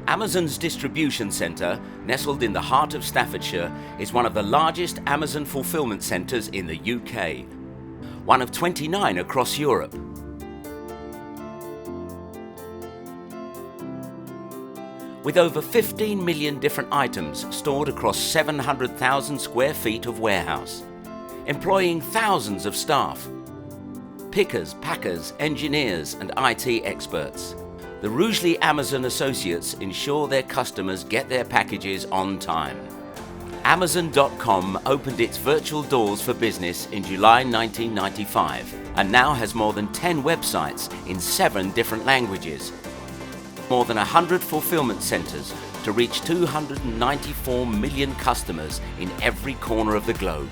Amazon's distribution centre, nestled in the heart of Staffordshire, is one of the largest Amazon fulfilment centres in the UK, one of 29 across Europe. With over 15 million different items stored across 700,000 square feet of warehouse, employing thousands of staff, pickers, packers, engineers and IT experts. The Rugeley Amazon associates ensure their customers get their packages on time. Amazon.com opened its virtual doors for business in July 1995 and now has more than 10 websites in 7 different languages. More than 100 fulfillment centres to reach 294 million customers in every corner of the globe.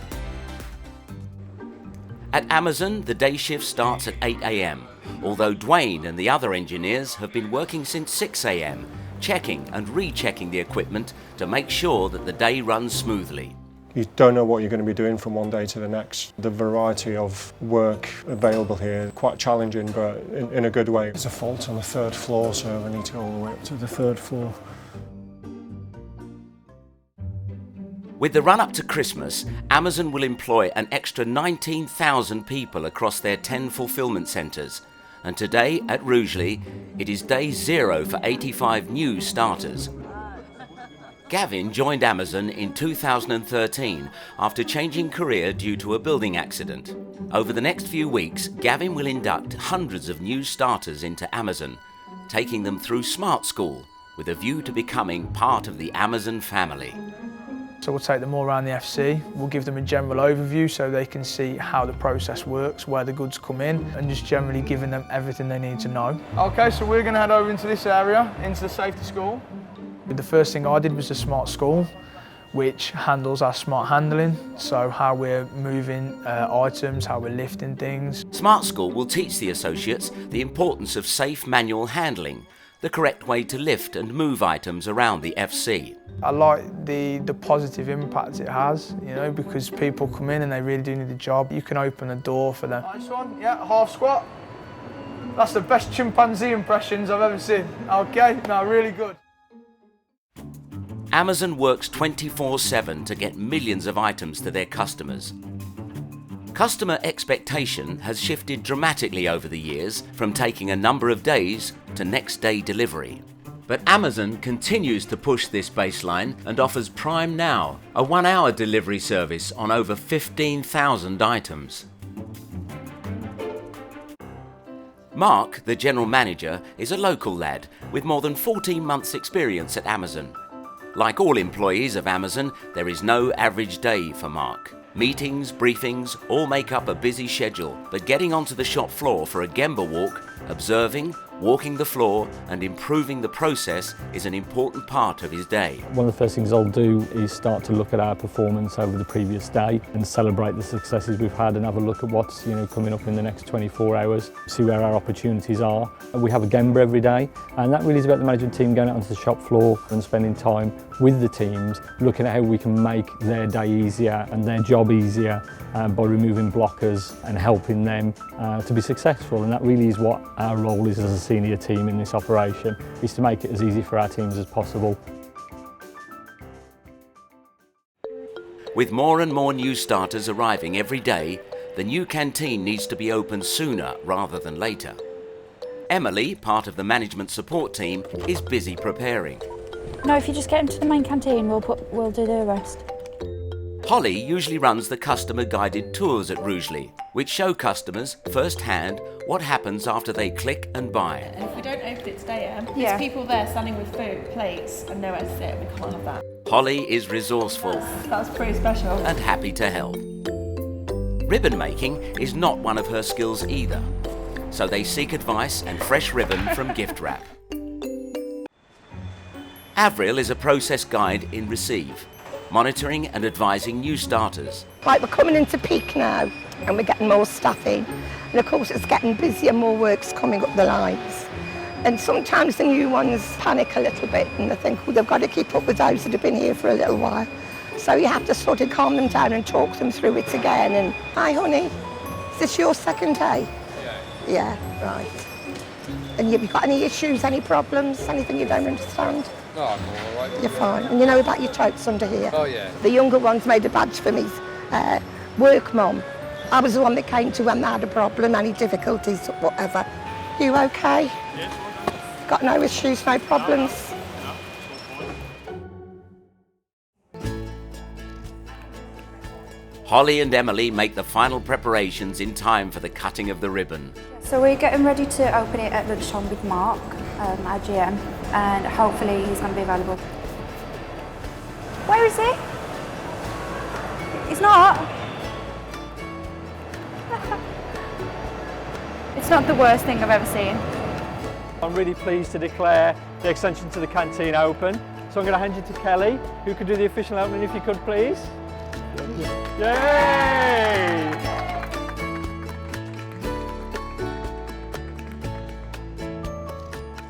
At Amazon, the day shift starts at 8 AM, although Dwayne and the other engineers have been working since 6 AM, checking and rechecking the equipment to make sure that the day runs smoothly. You don't know what you're going to be doing from one day to the next. The variety of work available here, quite challenging, but in a good way. There's a fault on the 3rd floor, so I need to go all the way up to the 3rd floor. With the run-up to Christmas, Amazon will employ an extra 19,000 people across their 10 fulfillment centres. And today at Rugeley, it is day 0 for 85 new starters. Gavin joined Amazon in 2013 after changing career due to a building accident. Over the next few weeks, Gavin will induct hundreds of new starters into Amazon, taking them through Smart School with a view to becoming part of the Amazon family. So we'll take them all around the FC, we'll give them a general overview so they can see how the process works, where the goods come in, and just generally giving them everything they need to know. Okay, so we're going to head over into this area, into the safety school. The first thing I did was the Smart School, which handles our smart handling, so how we're moving items, how we're lifting things. Smart School will teach the associates the importance of safe manual handling, the correct way to lift and move items around the FC. I like the positive impact it has, you know, because people come in and they really do need a job. You can open a door for them. Nice one, yeah, half squat. That's the best chimpanzee impressions I've ever seen. Okay, no, really good. Amazon works 24/7 to get millions of items to their customers. Customer expectation has shifted dramatically over the years, from taking a number of days to next day delivery. But Amazon continues to push this baseline and offers Prime Now, a 1-hour delivery service on over 15,000 items. Mark, the general manager, is a local lad with more than 14 months' experience at Amazon. Like all employees of Amazon, there is no average day for Mark. Meetings, briefings, all make up a busy schedule, but getting onto the shop floor for a Gemba walk, observing, walking the floor and improving the process is an important part of his day. One of the first things I'll do is start to look at our performance over the previous day and celebrate the successes we've had and have a look at what's coming up in the next 24 hours, see where our opportunities are. We have a Gemba every day, and that really is about the management team going out onto the shop floor and spending time with the teams, looking at how we can make their day easier and their job easier by removing blockers and helping them to be successful. And that really is what our role is as a senior team in this operation, is to make it as easy for our teams as possible. With more and more new starters arriving every day, the new canteen needs to be opened sooner rather than later. Emily, part of the management support team, is busy preparing. No, if you just get into the main canteen, we'll do the rest. Holly usually runs the customer guided tours at Rugeley, which show customers firsthand what happens after they click and buy. And if we don't open it today, there's people there standing with food, plates, and nowhere to sit. We can't have that. Holly is resourceful. That's pretty special. And happy to help. Ribbon making is not one of her skills either, so they seek advice and fresh ribbon from Gift Wrap. Avril is a process guide in Receive, monitoring and advising new starters. Like, we're coming into peak now and we're getting more staff in, and of course it's getting busier, more work's coming up the lines, and sometimes the new ones panic a little bit and they think, well, they've got to keep up with those that have been here for a little while, so you have to sort of calm them down and talk them through it again. And hi honey, is this your second day? Yeah, right. And have you got any issues, any problems, anything you don't understand? No, I'm all right. You're fine. And you know about your totes under here? Oh, yeah. The younger ones made a badge for me. Work mum. I was the one that came to when they had a problem, any difficulties, whatever. You okay? Yes. Got no issues, no problems? Holly and Emily make the final preparations in time for the cutting of the ribbon. So we're getting ready to open it at lunchtime with Mark, our GM, and hopefully he's going to be available. Where is he? He's not. It's not the worst thing I've ever seen. I'm really pleased to declare the extension to the canteen open. So I'm going to hand you to Kelly, who could do the official opening if you could please. Yay!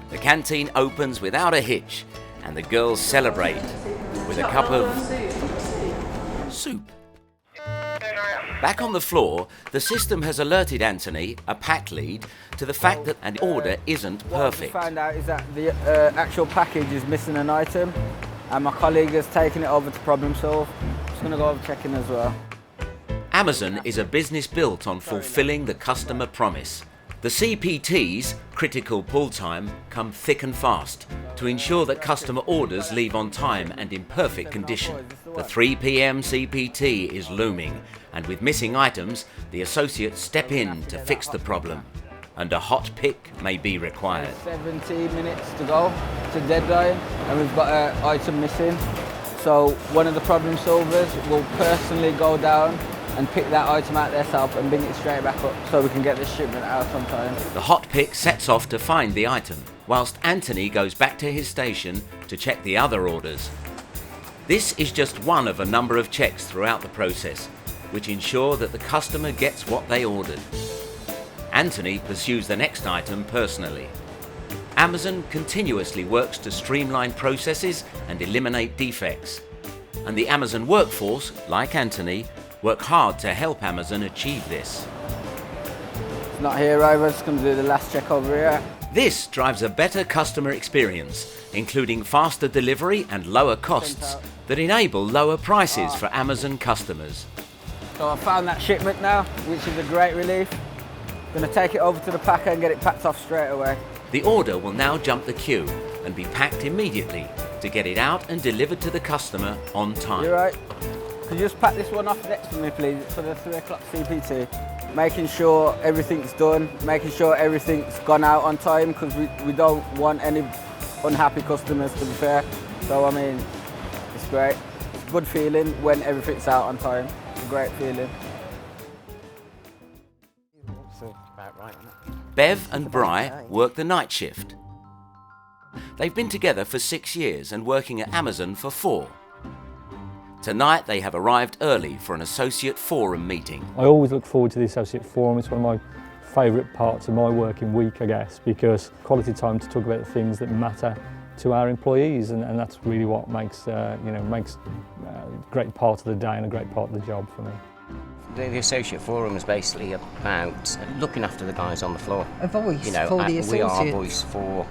The canteen opens without a hitch and the girls celebrate with a cup of soup. Back on the floor, the system has alerted Anthony, a pack lead, to the fact that an order isn't perfect. What we found out is that the actual package is missing an item, and my colleague has taken it over to problem solve. Just going to go over checking as well. Amazon is a business built on fulfilling the customer promise. The CPTs, critical pull time, come thick and fast to ensure that customer orders leave on time and in perfect condition. The 3 p.m. CPT is looming, and with missing items, the associates step in to fix the problem, and a hot pick may be required. 17 minutes to go to deadline, and we've got an item missing. So one of the problem solvers will personally go down and pick that item out themselves and bring it straight back up so we can get the shipment out on time. The hot pick sets off to find the item, whilst Anthony goes back to his station to check the other orders. This is just one of a number of checks throughout the process, which ensure that the customer gets what they ordered. Anthony pursues the next item personally. Amazon continuously works to streamline processes and eliminate defects. And the Amazon workforce, like Anthony, work hard to help Amazon achieve this. It's not here either, just going to do the last check over here. This drives a better customer experience, including faster delivery and lower costs that enable lower prices for Amazon customers. So I found that shipment now, which is a great relief. Going to take it over to the packer and get it packed off straight away. The order will now jump the queue and be packed immediately to get it out and delivered to the customer on time. You're right. Could you just pack this one off next to me, please, for the 3 o'clock CPT? Making sure everything's done, making sure everything's gone out on time, because we don't want any unhappy customers, to be fair. So, I mean, it's great. It's a good feeling when everything's out on time. It's a great feeling. Bev and Bri work the night shift. They've been together for 6 years and working at Amazon for 4. Tonight they have arrived early for an associate forum meeting. I always look forward to the associate forum. It's one of my favourite parts of my working week, I guess, because quality time to talk about the things that matter to our employees, and that's really what makes a great part of the day and a great part of the job for me. The associate forum is basically about looking after the guys on the floor. A voice for the associates. We are a voice for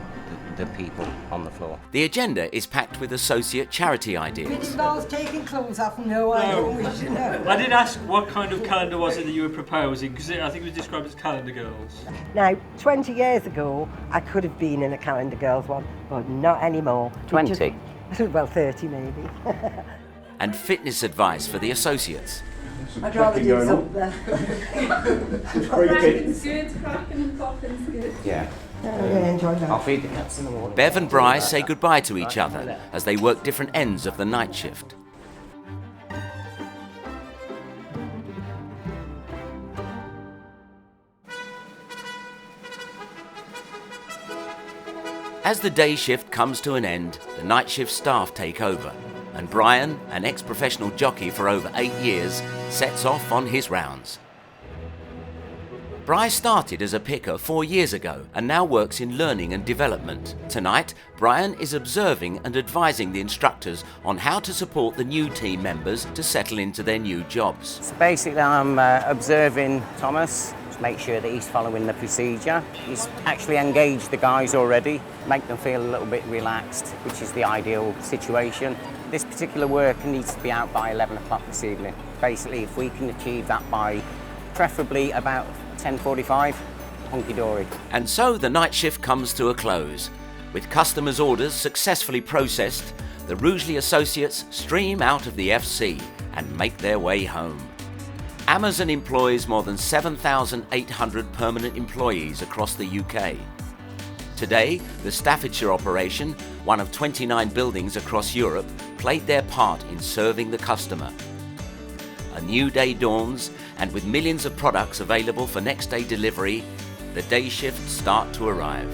the people on the floor. The agenda is packed with associate charity ideas. It involves taking clothes off. No, I don't wish to know. I did ask what kind of calendar was it that you were proposing, because I think it was described as Calendar Girls. Now, 20 years ago, I could have been in a Calendar Girls one, but not anymore. 20? Well, 30 maybe. And fitness advice for the associates. I'd rather do something. Cracking's good, cracking and popping's good. Yeah. I really enjoy that. I'll feed the cats in the morning. Bev and Bri say goodbye to each other as they work different ends of the night shift. As the day shift comes to an end, the night shift staff take over, and Brian, an ex-professional jockey for over 8 years, sets off on his rounds. Bri started as a picker 4 years ago and now works in learning and development. Tonight, Brian is observing and advising the instructors on how to support the new team members to settle into their new jobs. So basically I'm observing Thomas to make sure that he's following the procedure. He's actually engaged the guys already, make them feel a little bit relaxed, which is the ideal situation. This particular work needs to be out by 11 o'clock this evening. Basically, if we can achieve that by preferably about 10:45, hunky-dory. And so the night shift comes to a close. With customers' orders successfully processed, the Rugeley associates stream out of the FC and make their way home. Amazon employs more than 7,800 permanent employees across the UK. Today, the Staffordshire operation, one of 29 buildings across Europe, played their part in serving the customer. A new day dawns, and with millions of products available for next day delivery, the day shifts start to arrive.